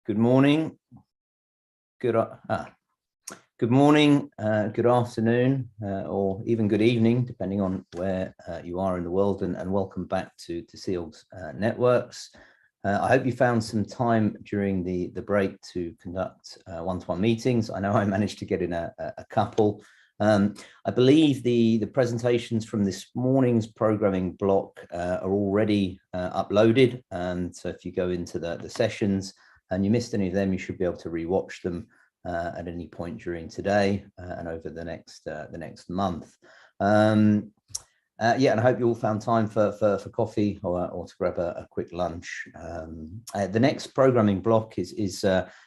Good morning, good morning, good afternoon, or even good evening, depending on where you are in the world, and welcome back to Seals Networks. I hope you found some time during the break to conduct one-to-one meetings. I know I managed to get in a couple. I believe the presentations from this morning's programming block are already uploaded, and so if you go into the sessions and you missed any of them, you should be able to rewatch them at any point during today and over the next month. And I hope you all found time for coffee or to grab a quick lunch. The next programming block is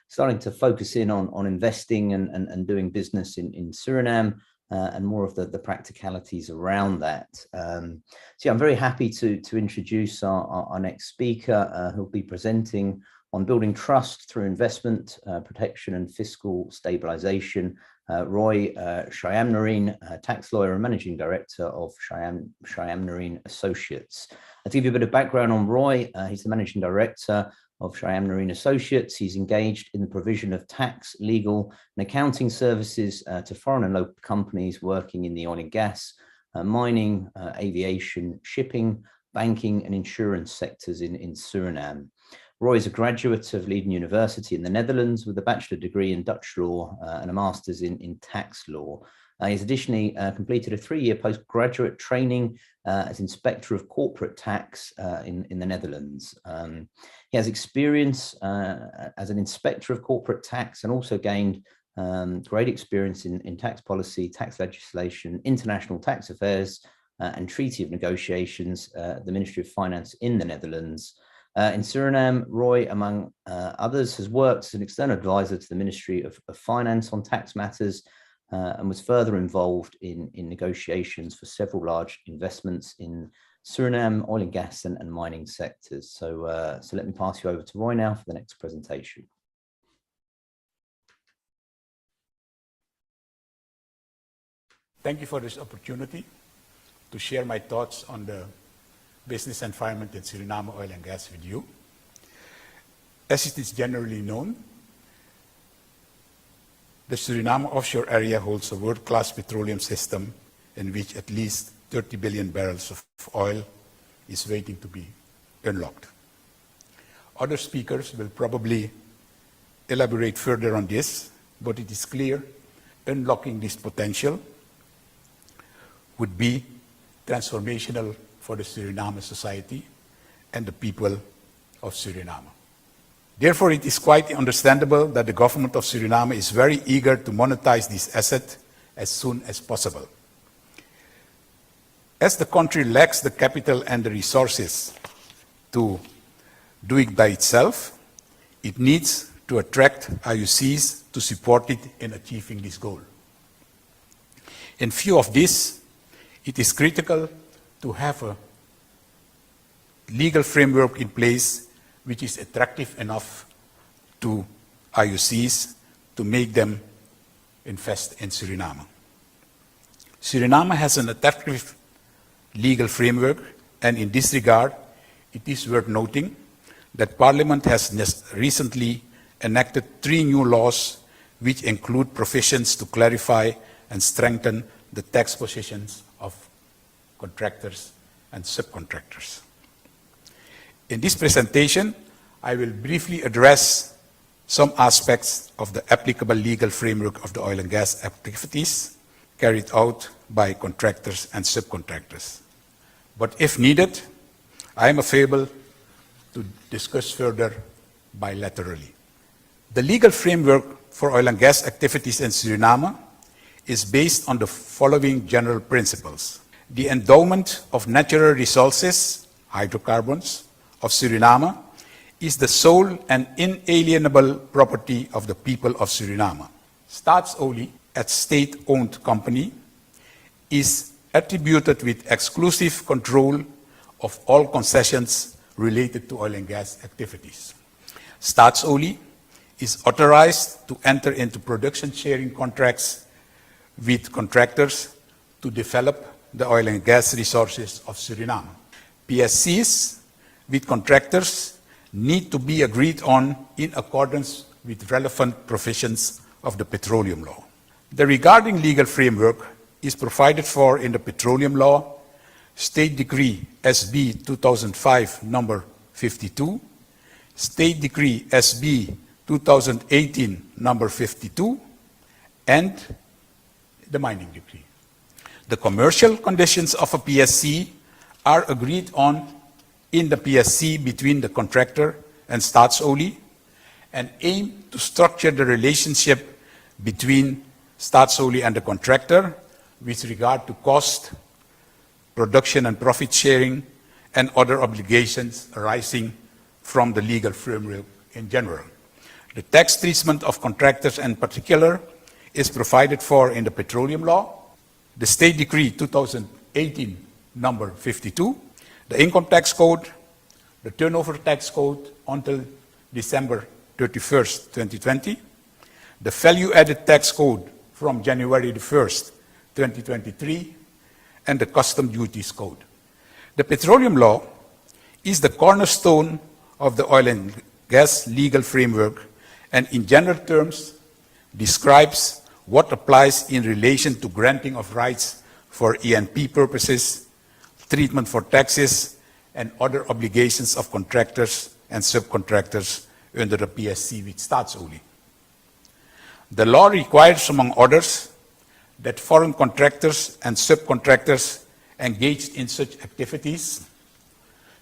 starting to focus in on investing and doing business in Suriname, and more of the practicalities around that. So I'm very happy to introduce our next speaker, who'll be presenting on building trust through investment, protection and fiscal stabilization. Roy Shyamnarine, tax lawyer and managing director of Shyamnarine Associates. To give you a bit of background on Roy, he's the managing director of Shyamnarine Associates. He's engaged in the provision of tax, legal and accounting services to foreign and local companies working in the oil and gas, mining, aviation, shipping, banking and insurance sectors in Suriname. Roy is a graduate of Leiden University in the Netherlands with a bachelor degree in Dutch law and a master's in tax law. He's additionally completed a 3-year postgraduate training as Inspector of Corporate Tax in the Netherlands. He has experience as an Inspector of Corporate Tax and also gained great experience in tax policy, tax legislation, international tax affairs and treaty of negotiations at the Ministry of Finance in the Netherlands. In Suriname, Roy, among others, has worked as an external advisor to the Ministry of Finance on tax matters and was further involved in negotiations for several large investments in Suriname, oil and gas and mining sectors. So let me pass you over to Roy now for the next presentation. Thank you for this opportunity to share my thoughts on the business environment in Suriname oil and gas with you. As it is generally known, the Suriname offshore area holds a world-class petroleum system in which at least 30 billion barrels of oil is waiting to be unlocked. Other speakers will probably elaborate further on this, but it is clear unlocking this potential would be transformational for the Suriname society and the people of Suriname. Therefore, it is quite understandable that the government of Suriname is very eager to monetize this asset as soon as possible. As the country lacks the capital and the resources to do it by itself, it needs to attract IUCs to support it in achieving this goal. In view of this, it is critical to have a legal framework in place which is attractive enough to IUCs to make them invest in Suriname. Suriname has an attractive legal framework, and in this regard, it is worth noting that Parliament has recently enacted 3 new laws which include provisions to clarify and strengthen the tax positions of contractors and subcontractors. In this presentation, I will briefly address some aspects of the applicable legal framework of the oil and gas activities carried out by contractors and subcontractors. But if needed, I am available to discuss further bilaterally. The legal framework for oil and gas activities in Suriname is based on the following general principles. The endowment of natural resources, hydrocarbons, of Suriname is the sole and inalienable property of the people of Suriname. Staatsolie, a state-owned company, is attributed with exclusive control of all concessions related to oil and gas activities. Staatsolie is authorized to enter into production sharing contracts with contractors to develop the oil and gas resources of Suriname. PSCs with contractors need to be agreed on in accordance with relevant provisions of the petroleum law. The regarding legal framework is provided for in the petroleum law, State Decree SB 2005 number 52, State Decree SB 2018 number 52, and the mining decree. The commercial conditions of a PSC are agreed on in the PSC between the contractor and Staatsolie and aim to structure the relationship between Staatsolie and the contractor with regard to cost, production and profit sharing, and other obligations arising from the legal framework in general. The tax treatment of contractors in particular is provided for in the petroleum law, the State Decree 2018 number 52, the Income Tax Code, the Turnover Tax Code until December 31st, 2020, the Value Added Tax Code from January the 1st, 2023, and the Custom Duties Code. The petroleum law is the cornerstone of the oil and gas legal framework and in general terms describes what applies in relation to granting of rights for E&P purposes, treatment for taxes, and other obligations of contractors and subcontractors under the PSC with Staatsolie. The law requires, among others, that foreign contractors and subcontractors engaged in such activities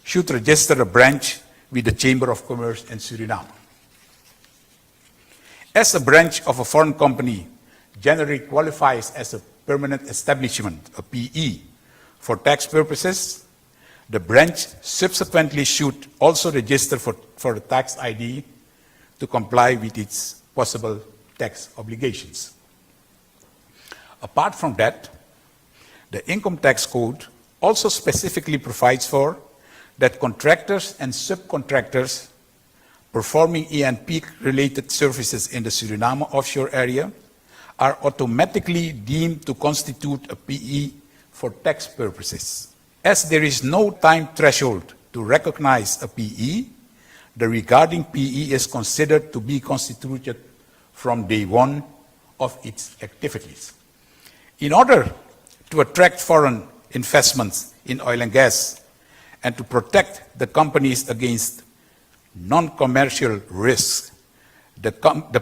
should register a branch with the Chamber of Commerce in Suriname. As a branch of a foreign company generally qualifies as a permanent establishment, a PE, for tax purposes, the branch subsequently should also register for a tax ID to comply with its possible tax obligations. Apart from that, the Income Tax Code also specifically provides for that contractors and subcontractors performing E&P related services in the Suriname offshore area are automatically deemed to constitute a PE for tax purposes. As there is no time threshold to recognize a PE, the regarding PE is considered to be constituted from day one of its activities. In order to attract foreign investments in oil and gas and to protect the companies against non-commercial risks, the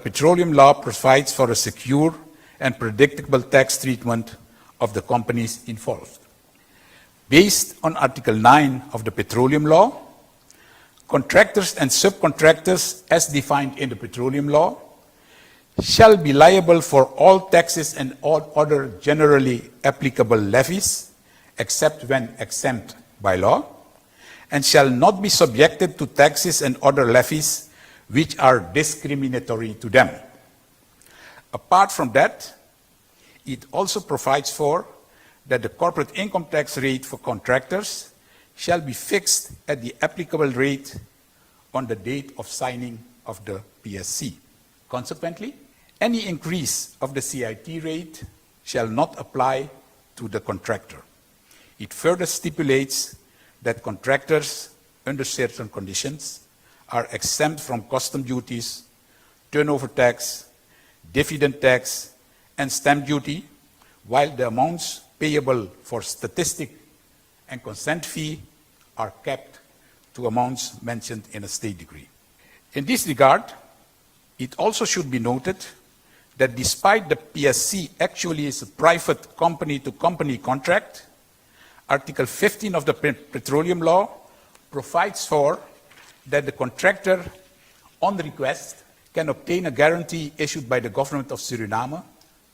petroleum law provides for a secure and predictable tax treatment of the companies involved. Based on Article 9 of the petroleum law, contractors and subcontractors as defined in the petroleum law shall be liable for all taxes and all other generally applicable levies, except when exempt by law, and shall not be subjected to taxes and other levies which are discriminatory to them. Apart from that, it also provides for that the corporate income tax rate for contractors shall be fixed at the applicable rate on the date of signing of the PSC. Consequently, any increase of the CIT rate shall not apply to the contractor. It further stipulates that contractors, under certain conditions, are exempt from custom duties, turnover tax, dividend tax, and stamp duty, while the amounts payable for statistic and consent fee are kept to amounts mentioned in a state decree. In this regard, it also should be noted that despite the PSC actually is a private company-to-company contract, Article 15 of the Petroleum Law provides for that the contractor, on request, can obtain a guarantee issued by the government of Suriname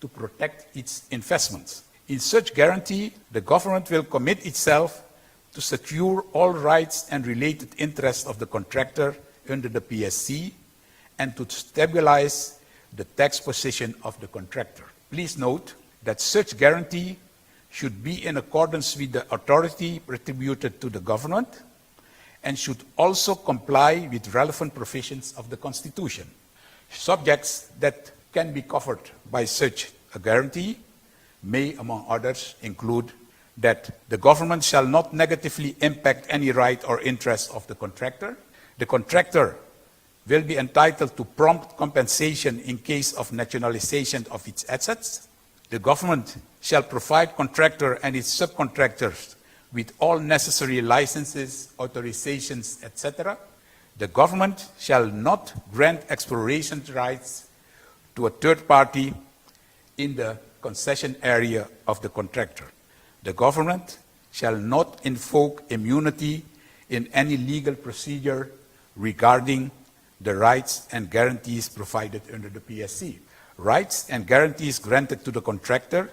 to protect its investments. In such guarantee, the government will commit itself to secure all rights and related interests of the contractor under the PSC and to stabilize the tax position of the contractor. Please note that such guarantee should be in accordance with the authority attributed to the government and should also comply with relevant provisions of the Constitution. Subjects that can be covered by such a guarantee may, among others, include that the government shall not negatively impact any right or interest of the contractor, The contractor will be entitled to prompt compensation in case of nationalization of its assets. The government shall provide contractor and its subcontractors with all necessary licenses, authorizations, etc. The government shall not grant exploration rights to a third party in the concession area of the contractor. The government shall not invoke immunity in any legal procedure regarding the rights and guarantees provided under the PSC. Rights and guarantees granted to the contractor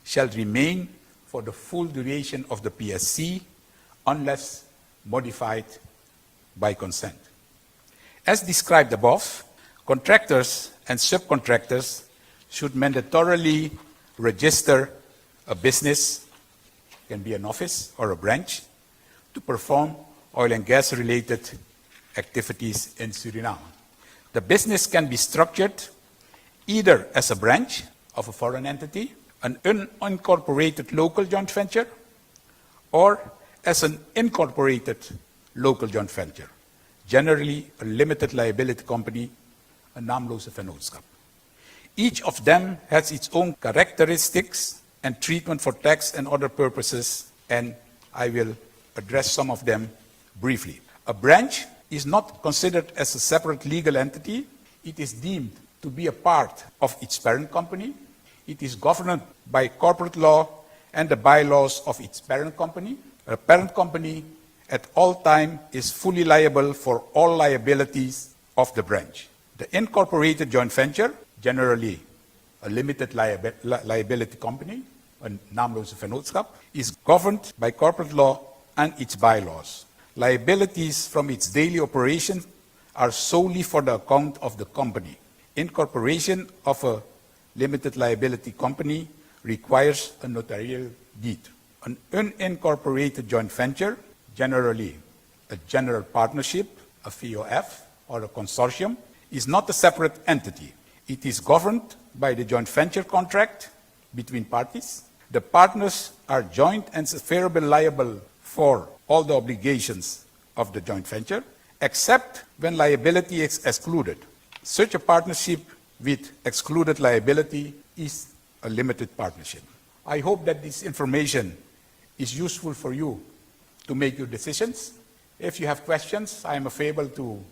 shall remain for the full duration of the PSC unless modified by consent. As described above, contractors and subcontractors should mandatorily register a business, can be an office or a branch, to perform oil and gas related activities in Suriname. The business can be structured either as a branch of a foreign entity, an unincorporated local joint venture, or as an incorporated local joint venture, generally a limited liability company, een naamloze vennootschap. Each of them has its own characteristics and treatment for tax and other purposes, and I will address some of them briefly. A branch is not considered as a separate legal entity. It is deemed to be a part of its parent company. It is governed by corporate law and the bylaws of its parent company. A parent company at all time is fully liable for all liabilities of the branch. The incorporated joint venture, generally a limited liability company, een naamloze vennootschap, is governed by corporate law and its bylaws. Liabilities from its daily operation are solely for the account of the company. Incorporation of a limited liability company requires a notarial deed. An unincorporated joint venture, generally a general partnership, a VOF, or a consortium, is not a separate entity. It is governed by the joint venture contract between parties. The partners are joint and severally liable for all the obligations of the joint venture, except when liability is excluded. Such a partnership with excluded liability is a limited partnership. I hope that this information is useful for you to make your decisions. If you have questions, I am available to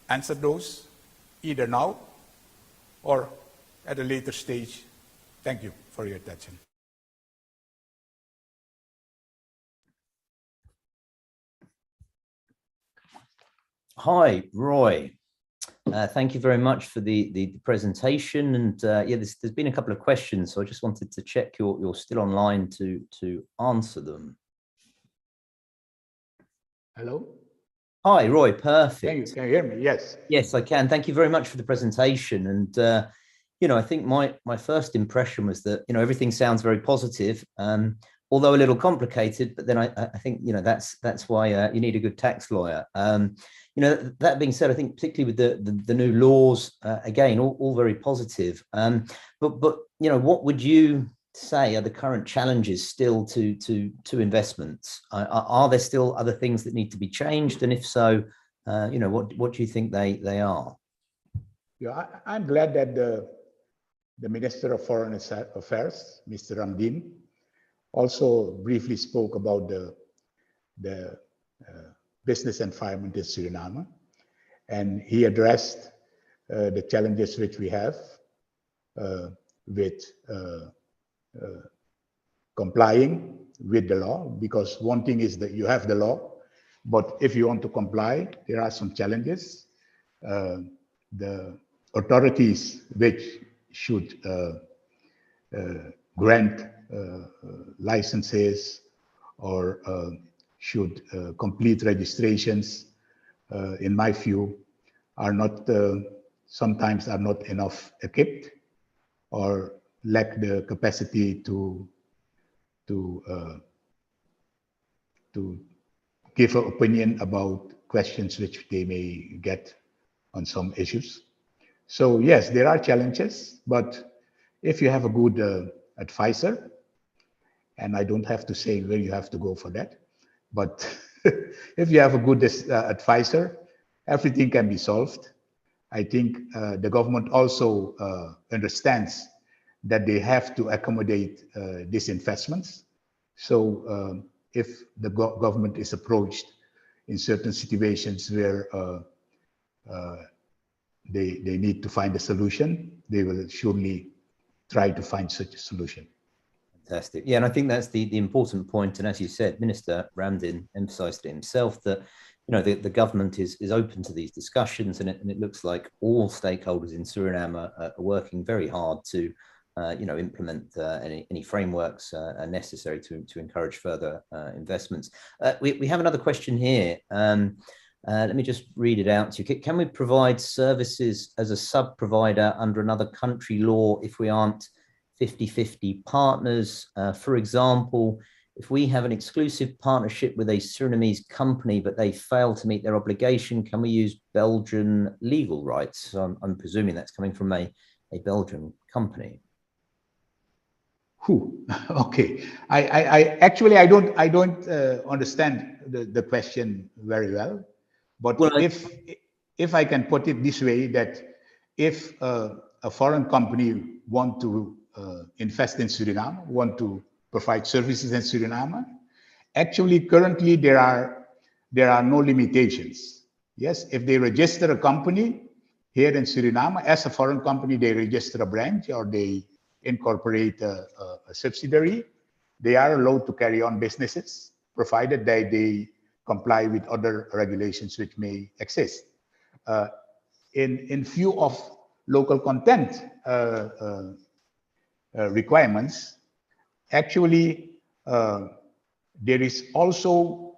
answer those either now or at a later stage. Thank you for your attention. Hi, Roy. Thank you very much for the presentation. And yeah, there's been a couple of questions, so I just wanted to check you're still online to answer them. Hello? Hi, Roy. Perfect. Can you hear me? Yes. Yes, I can. Thank you very much for the presentation. And you know, I think my first impression was that, you know, everything sounds very positive, although a little complicated. But then I think, you know, that's why you need a good tax lawyer. You know, that being said, I think particularly with the new laws, again, all very positive. But you know, what would you say are the current challenges still to investments? Are there still other things that need to be changed? And if so, you know, what do you think they are? Yeah, I'm glad that the Minister of Foreign Affairs, Mr. Ramdin, also briefly spoke about the business environment in Suriname, and he addressed the challenges which we have with complying with the law, because one thing is that you have the law, but if you want to comply, there are some challenges. The authorities which should grant licenses or should complete registrations, in my view, are not sometimes are not enough equipped or lack the capacity to give an opinion about questions which they may get on some issues. So yes, there are challenges, but if you have a good advisor, and I don't have to say where you have to go for that, but if you have a good advisor, everything can be solved. I think the government also understands that they have to accommodate these investments. So if the government is approached in certain situations where they need to find a solution, they will surely try to find such a solution. Fantastic. Yeah, and I think that's the important point. And as you said, Minister Ramdin emphasized it himself that, you know, the government is open to these discussions, and it looks like all stakeholders in Suriname are working very hard to, you know, implement any frameworks necessary to encourage further investments. We have another question here. Let me just read it out to you. Can we provide services as a sub-provider under another country law if we aren't 50-50 partners? For example, if we have an exclusive partnership with a Surinamese company, but they fail to meet their obligation, can we use Belgian legal rights? So I'm presuming that's coming from a Belgian company. Okay. I actually I don't understand the question very well, but well, if I can put it this way, that if a foreign company want to invest in Suriname, want to provide services in Suriname, actually currently there are no limitations. Yes, if they register a company here in Suriname as a foreign company, they register a branch or they incorporate a subsidiary, they are allowed to carry on businesses, provided that they comply with other regulations which may exist. In view of local content requirements, actually there is also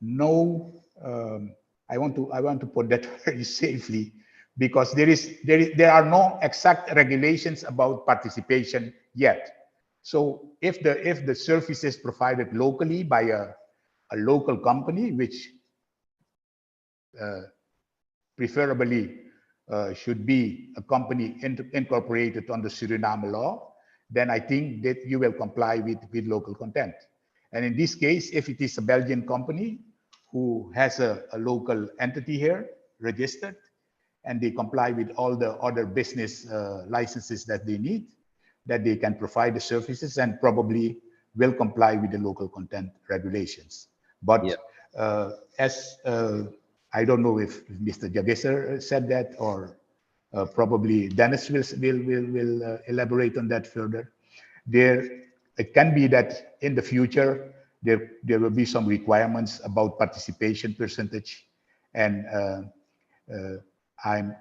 no. I want to put that very safely, because there are no exact regulations about participation yet. So if the service is provided locally by a local company, which preferably should be a company incorporated under Suriname law, then I think that you will comply with local content. And in this case, if it is a Belgian company who has a local entity here registered, and they comply with all the other business licenses that they need, that they can provide the services and probably will comply with the local content regulations. But yeah. As I don't know if Mr. Jagisser said that, or probably Dennis will elaborate on that further. It can be that in the future there will be some requirements about participation percentage, and I'm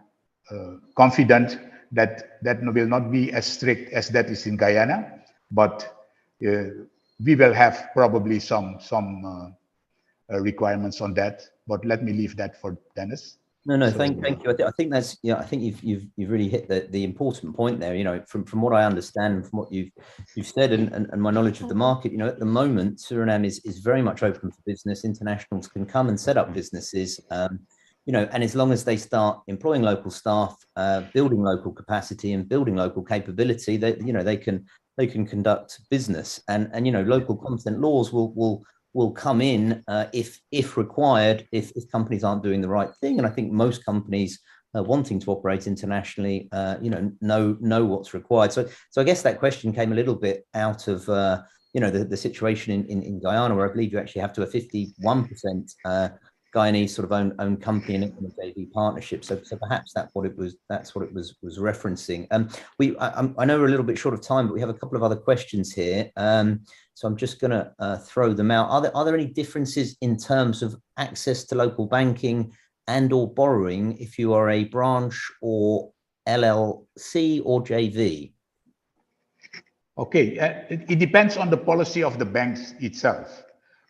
confident that will not be as strict as that is in Guyana, but we will have probably some requirements on that. But let me leave that for Dennis. No, thank you. I think that's, yeah, I think you've really hit the important point there. You know, from what I understand and from what you've said and my knowledge of the market, you know, at the moment Suriname is very much open for business. Internationals can come and set up businesses. You know, and as long as they start employing local staff, building local capacity and building local capability, that, you know, they can conduct business, and you know, local content laws will come in if required, if companies aren't doing the right thing. And I think most companies wanting to operate internationally, you know what's required. So I guess that question came a little bit out of you know, the situation in Guyana, where I believe you actually have to a 51% Guyanese sort of own company and a JV partnership. So perhaps that's what it was referencing. I know we're a little bit short of time, but we have a couple of other questions here. So I'm just going to throw them out. Are there any differences in terms of access to local banking and or borrowing if you are a branch or LLC or JV? Okay, it depends on the policy of the banks itself.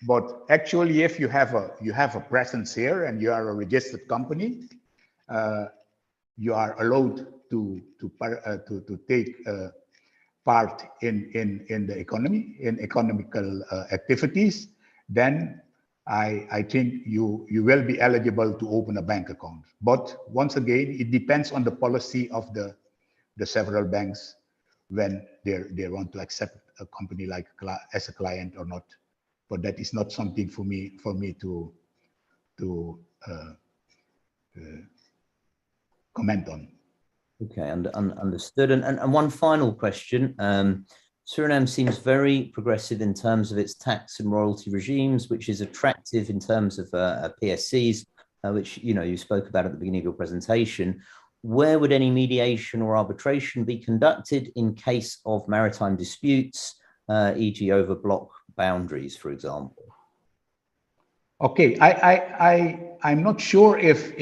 But actually, if you have a presence here and you are a registered company, you are allowed to take part in the economy, in economical activities. Then I think you will be eligible to open a bank account. But once again, it depends on the policy of the several banks when they want to accept a company like as a client or not. But that is not something for me to comment on. Okay, understood. And one final question. Suriname seems very progressive in terms of its tax and royalty regimes, which is attractive in terms of PSCs, which you spoke about at the beginning of your presentation. Where would any mediation or arbitration be conducted in case of maritime disputes, e.g. over block boundaries, for example? Okay, I'm not sure if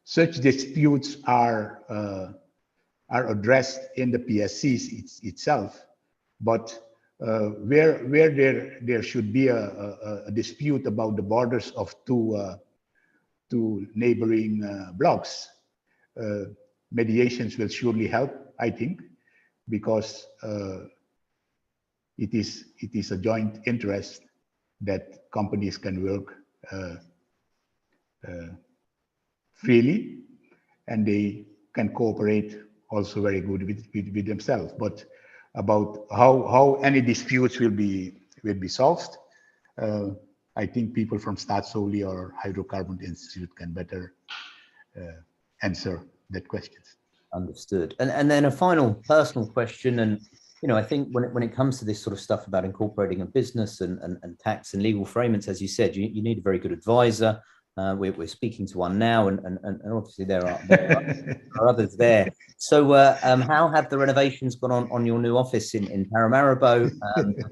such disputes are addressed in the PSCs itself, but where there should be a dispute about the borders of two neighboring blocks, mediations will surely help, I think, because it is a joint interest that companies can work freely, and they can cooperate also very good with themselves. But about how any disputes will be solved, I think people from Staatsolie or Hydrocarbon Institute can better answer that question. Understood. And then a final personal question, and I think when it comes to this sort of stuff about incorporating a business and tax and legal frameworks, as you said, you need a very good advisor. We're speaking to one now, and obviously there are others there. So how have the renovations gone on your new office in Paramaribo?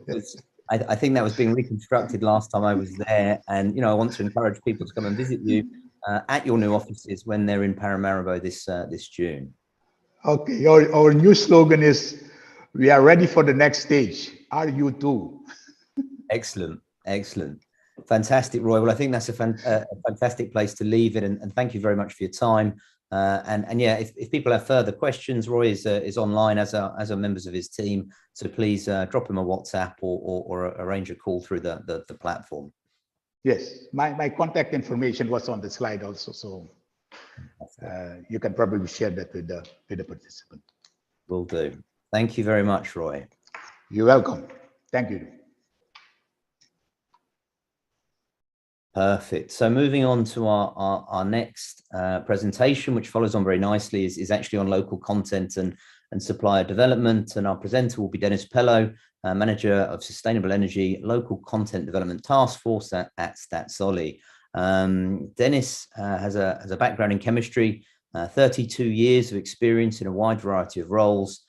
Because I think that was being reconstructed last time I was there, and I want to encourage people to come and visit you at your new offices when they're in Paramaribo this June. Okay, our new slogan is, "We are ready for the next stage. Are you too?" Excellent. Fantastic, Roy. Well, I think that's a fantastic place to leave it, and thank you very much for your time. And yeah, if people have further questions, Roy is online as are members of his team. So please drop him a WhatsApp or arrange a call through the platform. Yes, my contact information was on the slide also, so you can probably share that with the participant. Will do. Thank you very much, Roy. You're welcome. Thank you. Perfect. So moving on to our next presentation, which follows on very nicely, is actually on local content and supplier development. And our presenter will be Dennis Pello, Manager of Sustainable Energy Local Content Development Task Force at Staatsolie. Dennis has a background in chemistry, 32 years of experience in a wide variety of roles.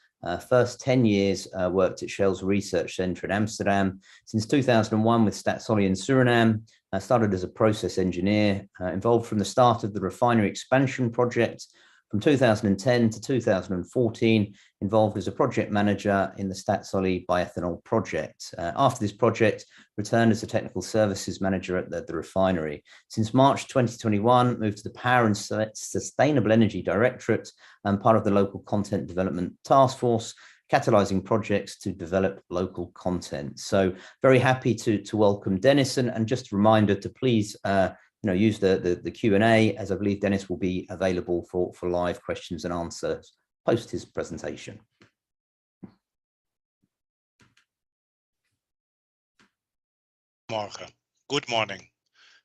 First 10 years worked at Shell's Research Centre in Amsterdam. Since 2001 with Staatsolie in Suriname, started as a process engineer, involved from the start of the refinery expansion project. From 2010 to 2014, involved as a project manager in the Staatsolie bioethanol project. After this project, returned as a technical services manager at the refinery. Since March 2021, moved to the Power and Sustainable Energy Directorate and part of the Local Content Development Task Force, catalyzing projects to develop local content. So very happy to welcome Dennis, and just a reminder to please use the Q&A, as I believe Dennis will be available for live questions and answers post his presentation. Good morning.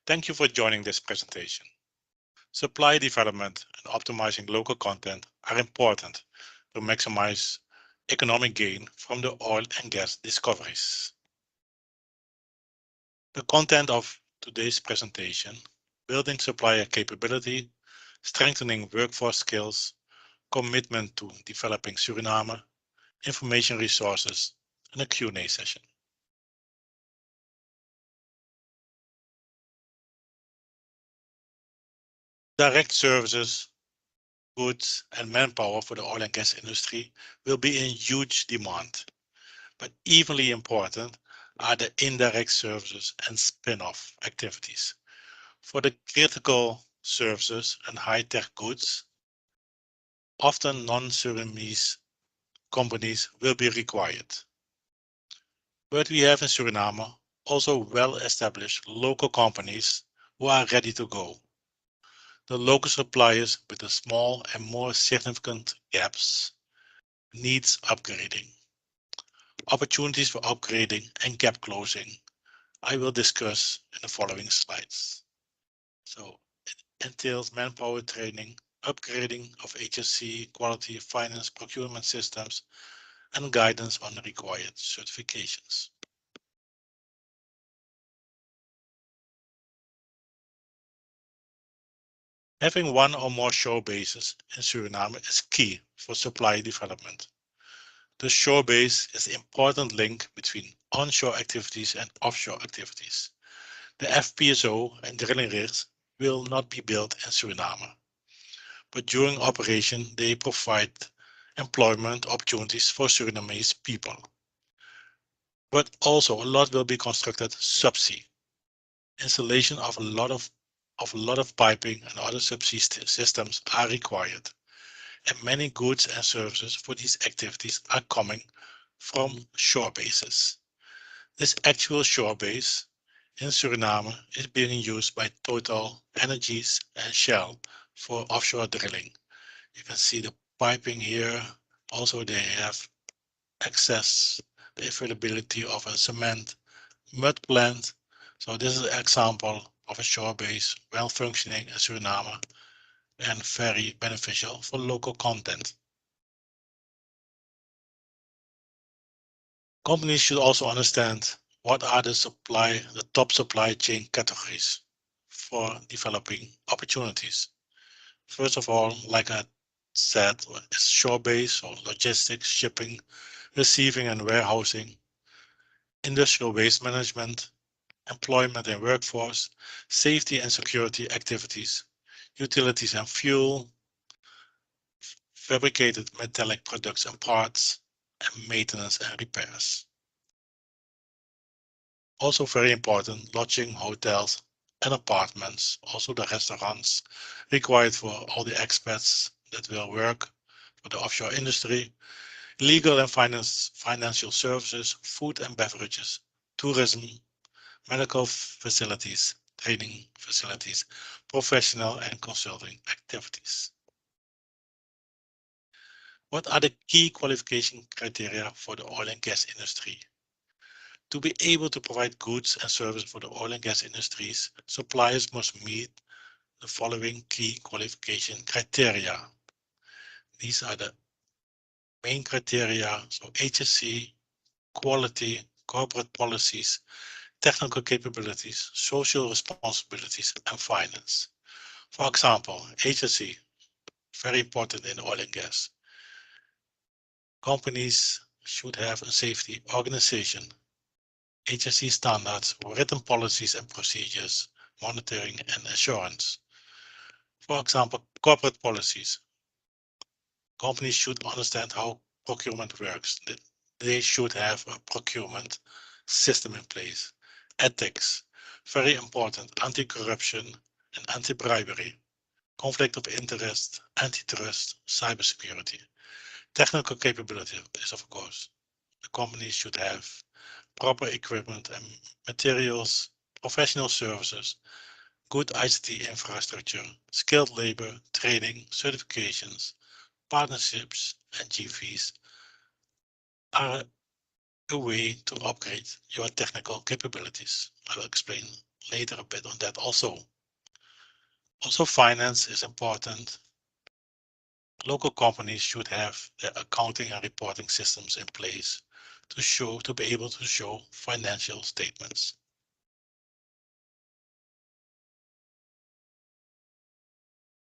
Thank you for joining this presentation. Supply development and optimizing local content are important to maximize economic gain from the oil and gas discoveries. The content of today's presentation: building supplier capability, strengthening workforce skills, commitment to developing Suriname, information resources, and a Q&A session. Direct services, goods, and manpower for the oil and gas industry will be in huge demand, but equally important are the indirect services and spin-off activities. For the critical services and high-tech goods, often non-Surinamese companies will be required. But we have in Suriname also well-established local companies who are ready to go. The local suppliers with the small and more significant gaps needs upgrading. Opportunities for upgrading and gap closing I will discuss in the following slides. entails manpower training, upgrading of HSC quality finance procurement systems, and guidance on required certifications. Having one or more shore bases in Suriname is key for supply development. The shore base is the important link between onshore activities and offshore activities. The FPSO and drilling rigs will not be built in Suriname, but during operation they provide employment opportunities for Surinamese people. But also a lot will be constructed subsea. Installation of a lot of piping and other subsea systems are required, and many goods and services for these activities are coming from shore bases. This actual shore base in Suriname is being used by Total Energies and Shell for offshore drilling. You can see the piping here. Also, they have access, the availability of a cement mud plant. So this is an example of a shore base well functioning in Suriname and very beneficial for local content. Companies should also understand what are the top supply chain categories for developing opportunities. First of all, like I said, is shore base or logistics, shipping, receiving and warehousing, industrial waste management, employment and workforce, safety and security activities, utilities and fuel, fabricated metallic products and parts, and maintenance and repairs. Also very important, lodging, hotels, and apartments, also the restaurants required for all the expats that will work for the offshore industry, legal and financial services, food and beverages, tourism, medical facilities, training facilities, professional and consulting activities. What are the key qualification criteria for the oil and gas industry? To be able to provide goods and services for the oil and gas industries, suppliers must meet the following key qualification criteria. These are the main criteria, so HSC, quality, corporate policies, technical capabilities, social responsibilities, and finance. For example, HSC, very important in oil and gas. Companies should have a safety organization, HSC standards, written policies and procedures, monitoring and assurance. For example, corporate policies. Companies should understand how procurement works. They should have a procurement system in place. Ethics, very important, anti-corruption and anti-bribery, conflict of interest, antitrust, cybersecurity. Technical capability is, of course, the companies should have proper equipment and materials, professional services, good ICT infrastructure, skilled labor, training, certifications, partnerships, and GVs are a way to upgrade your technical capabilities. I will explain later a bit on that also. Also, finance is important. Local companies should have their accounting and reporting systems in place to be able to show financial statements.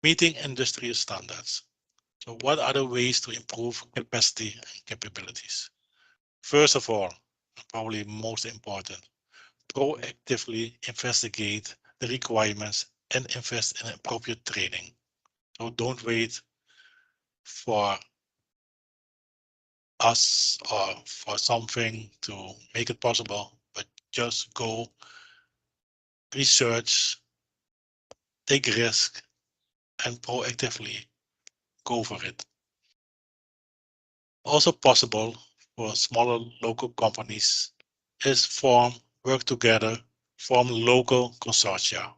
Meeting industry standards. So what are the ways to improve capacity and capabilities? First of all, probably most important, proactively investigate the requirements and invest in appropriate training. So don't wait for us or for something to make it possible, but just go research, take risk, and proactively go for it. Also possible for smaller local companies is work together, form local consortia.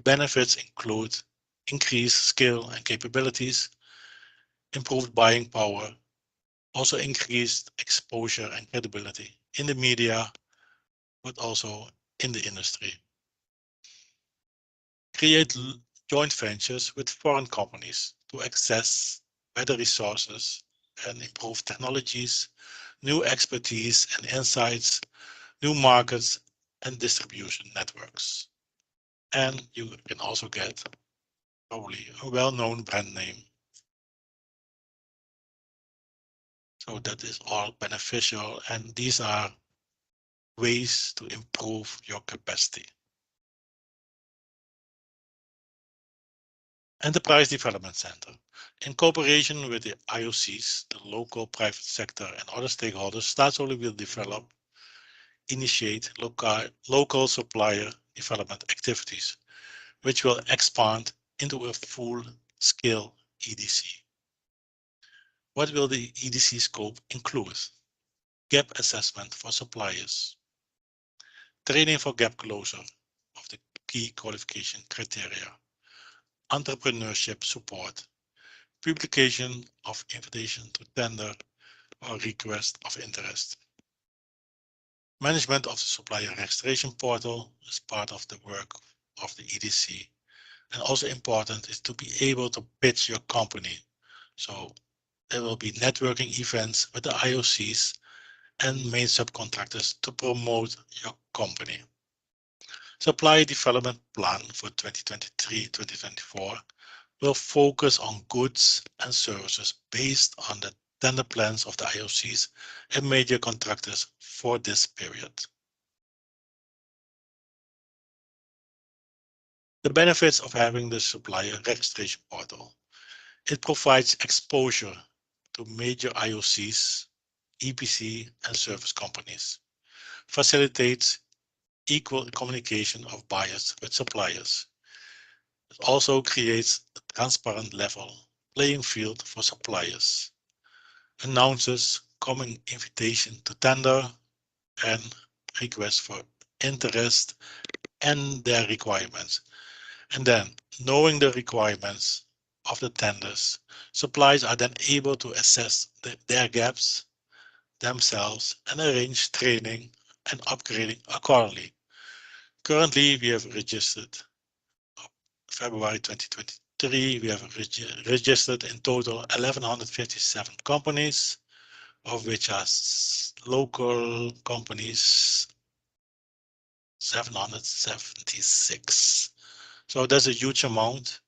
Benefits include increased skill and capabilities, improved buying power, also increased exposure and credibility in the media, but also in the industry. Create joint ventures with foreign companies to access better resources and improve technologies, new expertise and insights, new markets and distribution networks. And you can also get probably a well-known brand name. So that is all beneficial, and these are ways to improve your capacity. Enterprise Development Center. In cooperation with the IOCs, the local private sector and other stakeholders, Staatsoli will develop, initiate local supplier development activities, which will expand into a full-scale EDC. What will the EDC scope include? Gap assessment for suppliers, training for gap closure of the key qualification criteria, entrepreneurship support, publication of invitation to tender or request of interest. Management of the supplier registration portal is part of the work of the EDC. And also important is to be able to pitch your company. So there will be networking events with the IOCs and main subcontractors to promote your company. Supply development plan for 2023-2024 will focus on goods and services based on the tender plans of the IOCs and major contractors for this period. The benefits of having the supplier registration portal. It provides exposure to major IOCs, EPC and service companies, facilitates equal communication of buyers with suppliers. It also creates a transparent level playing field for suppliers, announces common invitation to tender and request for interest and their requirements. And then, knowing the requirements of the tenders, suppliers are then able to assess their gaps themselves and arrange training and upgrading accordingly. Currently, we have registered February 2023, we have registered in total 1,157 companies, of which are local companies 776. So that's a huge amount.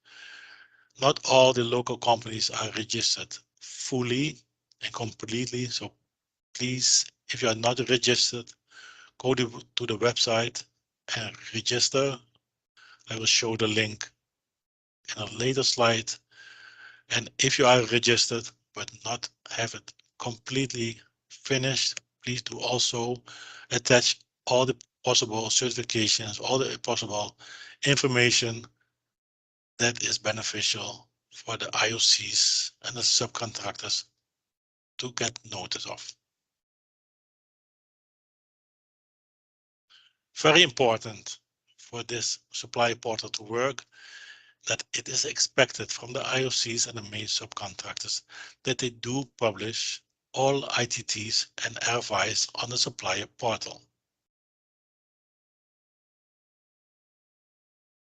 Not all the local companies are registered fully and completely. So please, if you are not registered, go to the website and register. I will show the link in a later slide. And if you are registered but not have it completely finished, please do also attach all the possible certifications, all the possible information that is beneficial for the IOCs and the subcontractors to get notice of. Very important for this supply portal to work, that it is expected from the IOCs and the main subcontractors that they do publish all ITTs and RFIs on the supplier portal.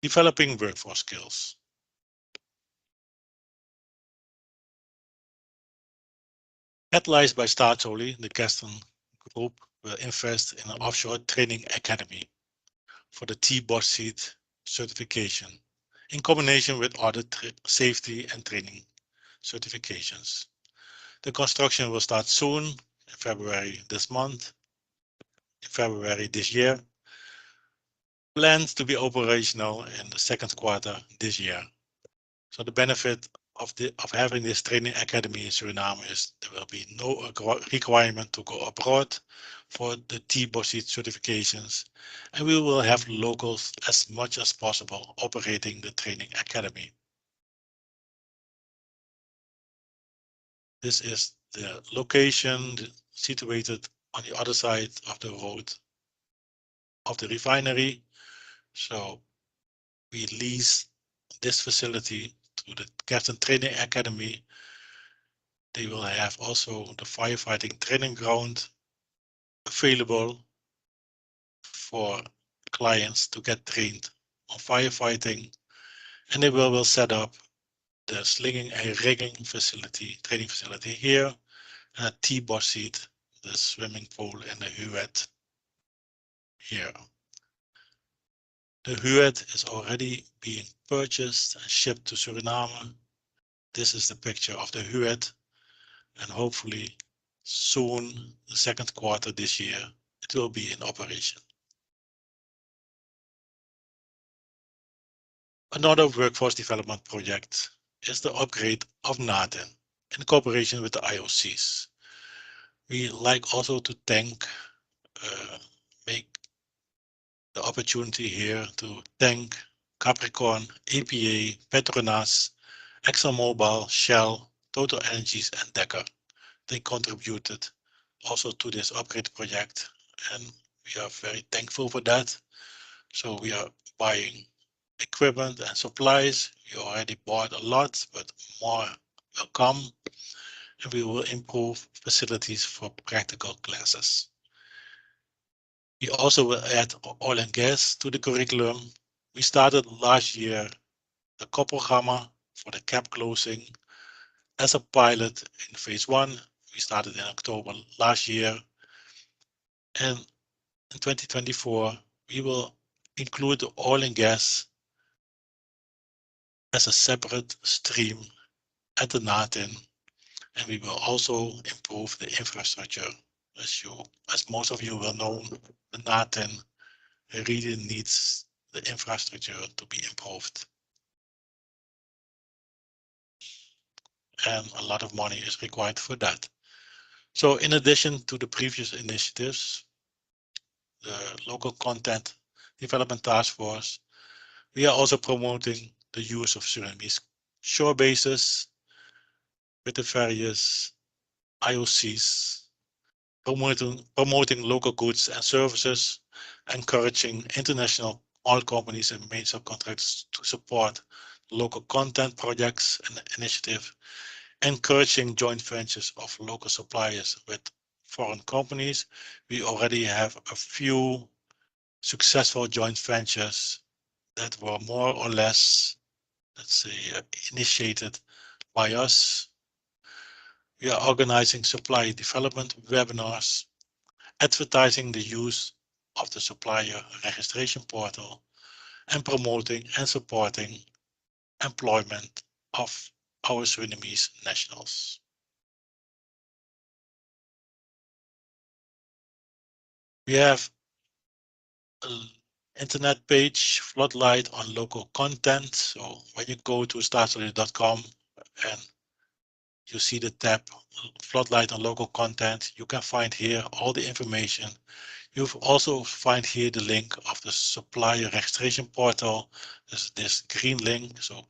Developing workforce skills. Catalyzed by Staatsoli, the Gaston Group will invest in an offshore training academy for the T-Boss certification in combination with other safety and training certifications. The construction will start soon, in February this month, in February this year, planned to be operational in the second quarter this year. So the benefit of having this training academy in Suriname is there will be no requirement to go abroad for the T-Boss certifications, and we will have locals as much as possible operating the training academy. This is the location situated on the other side of the road of the refinery. So we lease this facility to the Captain Training Academy. They will have also the firefighting training ground available for clients to get trained on firefighting. And they will set up the slinging and rigging facility, training facility here, and a T-bar seat, the swimming pool, and the huet here. The huet is already being purchased and shipped to Suriname. This is the picture of the huet, and hopefully soon, the second quarter this year, it will be in operation. Another workforce development project is the upgrade of NATEN in cooperation with the IOCs. We like also to make the opportunity here to thank Capricorn, APA, Petronas, ExxonMobil, Shell, Total Energies, and Decker. They contributed also to this upgrade project, and we are very thankful for that. So we are buying equipment and supplies. We already bought a lot, but more will come, and we will improve facilities for practical classes. We also will add oil and gas to the curriculum. We started last year the COP-programma for the cap closing as a pilot in phase 1. We started in October last year, and in 2024 we will include the oil and gas as a separate stream at the NATEN, and we will also improve the infrastructure. As most of you will know, the NATEN really needs the infrastructure to be improved. And a lot of money is required for that. So in addition to the previous initiatives, the local content development task force, we are also promoting the use of Surinamese shore bases with the various IOCs, promoting local goods and services, encouraging international oil companies and main subcontractors to support local content projects and initiatives, encouraging joint ventures of local suppliers with foreign companies. We already have a few successful joint ventures that were more or less, let's say, initiated by us. We are organizing supply development webinars, advertising the use of the supplier registration portal, and promoting and supporting employment of our Surinamese nationals. We have an internet page, Floodlight on local content. So when you go to starsolid.com and you see the tab Floodlight on local content, you can find here all the information. You'll also find here the link of the supplier registration portal. There's this green link, so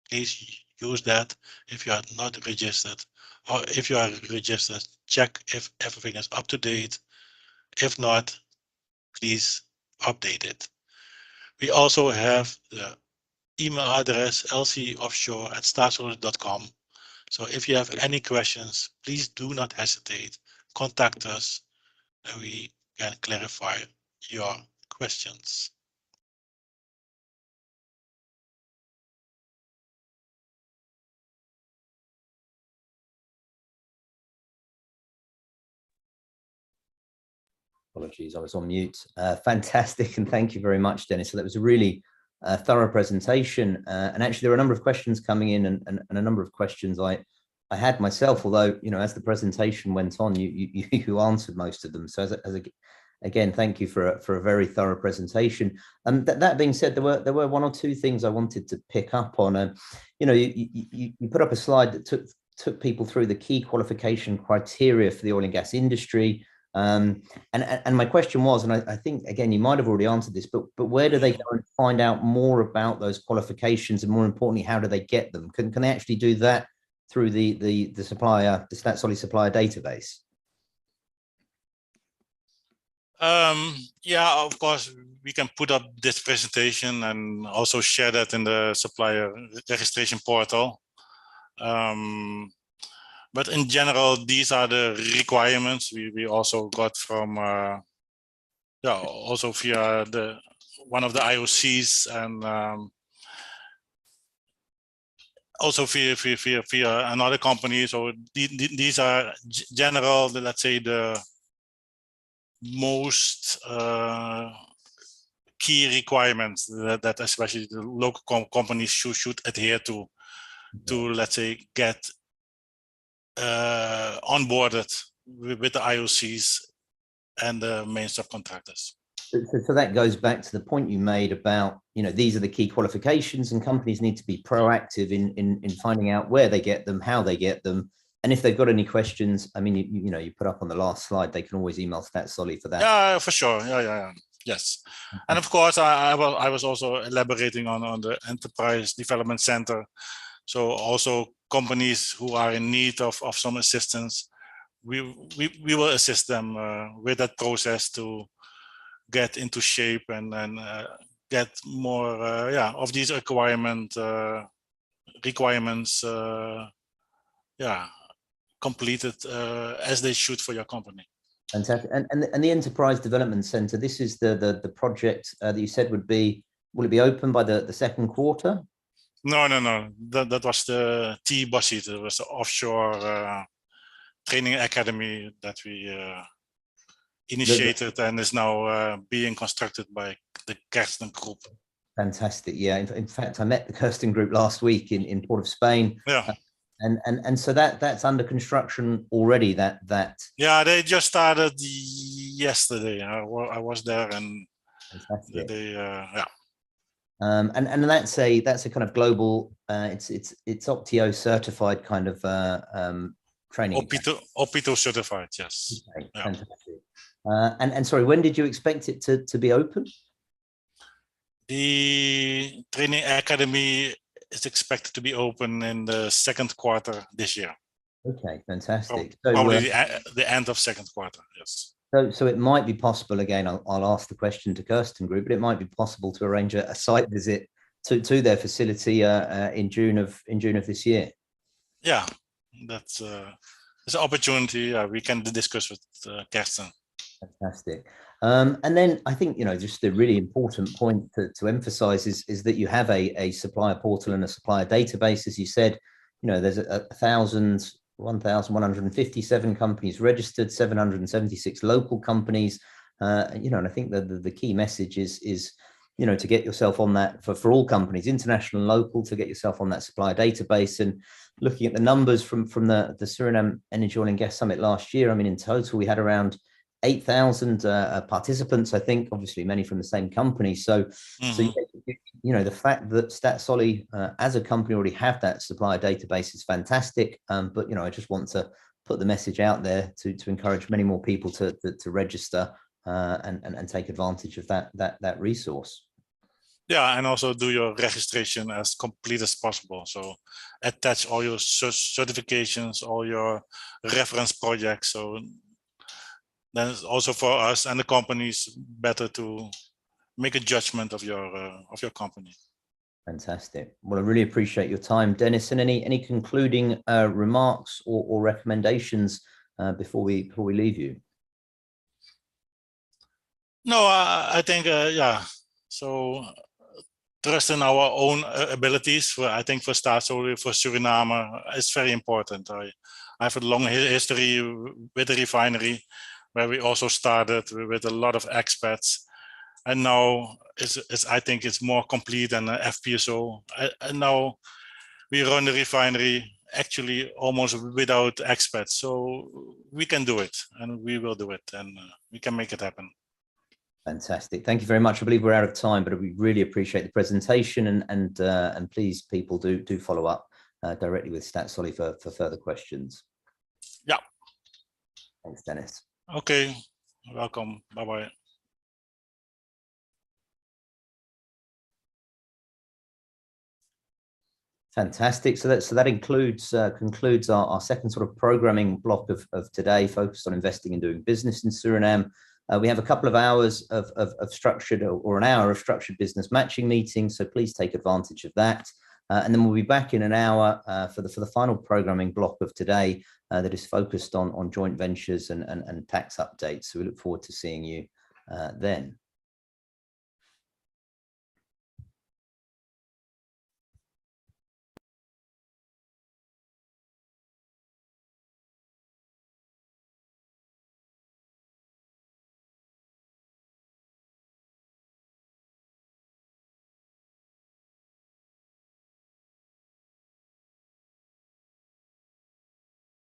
please use that if you are not registered, or if you are registered, check if everything is up to date. If not, please update it. We also have the email address lcoffshore@starsolid.com. So if you have any questions, please do not hesitate. Contact us and we can clarify your questions. Apologies, I was on mute. Fantastic, and thank you very much, Dennis. So that was a really thorough presentation, and actually there are a number of questions coming in, and a number of questions I had myself. Although, you know, as the presentation went on, you answered most of them. So again, thank you for a very thorough presentation. And that being said, there were one or two things I wanted to pick up on. You know, you put up a slide that took people through the key qualification criteria for the oil and gas industry. And my question was, and I think, again, you might have already answered this, but where do they go and find out more about those qualifications, and more importantly, how do they get them? Can they actually do that through the supplier, the StatSolid supplier database? Yeah, of course, we can put up this presentation and also share that in the supplier registration portal. But in general, these are the requirements we also got from, also via one of the IOCs, and also via another company. So these are general, let's say, the most key requirements that especially the local companies should adhere to let's say get onboarded with the IOCs and the main subcontractors. So that goes back to the point you made about, these are the key qualifications, and companies need to be proactive in finding out where they get them, how they get them. And if they've got any questions, I mean, you put up on the last slide, they can always email StatSolly for that. Yeah, for sure. Yeah. Yes. And of course, I was also elaborating on the Enterprise Development Center. So also companies who are in need of some assistance, we will assist them with that process to get into shape and get more of these requirements completed as they should for your company. Fantastic. And the Enterprise Development Center, this is the project that you said will it be open by the second quarter? No. That was the T-Bosit. It was the offshore training academy that we initiated and is now being constructed by the Kersten Group. Fantastic. Yeah. In fact, I met the Kersten Group last week in Port of Spain. Yeah. And so that's under construction already. That. Yeah, they just started yesterday. I was there, and fantastic. Yeah. And that's a kind of global. It's Optio certified kind of training. Optio certified. Yes. Okay, yeah. Fantastic. And sorry, when did you expect it to be open? The training academy is expected to be open in the second quarter this year. Okay, fantastic. Probably the end of second quarter, yes. So it might be possible, again, I'll ask the question to Kersten Group, but it might be possible to arrange a site visit to their facility in June of this year. Yeah, that's an opportunity we can discuss with Kersten. Fantastic. And then I think, just the really important point to emphasize is that you have a supplier portal and a supplier database. As you said, there's 1,157 companies registered, 776 local companies, and I think that the key message is to get yourself on that for all companies, international and local, to get yourself on that supplier database. And looking at the numbers from the Suriname Energy Oil and Gas Summit last year, I mean, in total, we had around 8,000 participants, I think, obviously many from the same company. So, the fact that StatSolly as a company already have that supplier database is fantastic. But, I just want to put the message out there to encourage many more people to register and take advantage of that resource. Yeah, and also do your registration as complete as possible. So attach all your certifications, all your reference projects. So then it's also for us and the companies better to make a judgment of your company. Fantastic. Well, I really appreciate your time, Dennis. And any concluding remarks or recommendations before we leave you? No, I think So trust in our own abilities. I think for StatSolly, for Suriname, it's very important. I have a long history with the refinery, where we also started with a lot of expats, and now I think it's more complete than an FPSO. And now we run the refinery actually almost without expats, so we can do it, and we will do it, and we can make it happen. Fantastic. Thank you very much. I believe we're out of time, but we really appreciate the presentation, and please, people, do follow up directly with StatSolly for further questions. Yeah. Thanks, Dennis. Okay. Welcome. Bye-bye. Fantastic. So that concludes our second sort of programming block of today, focused on investing and doing business in Suriname. We have a couple of hours of structured, or an hour of structured business matching meetings, so please take advantage of that. And then we'll be back in an hour for the final programming block of today that is focused on joint ventures and tax updates. So we look forward to seeing you then.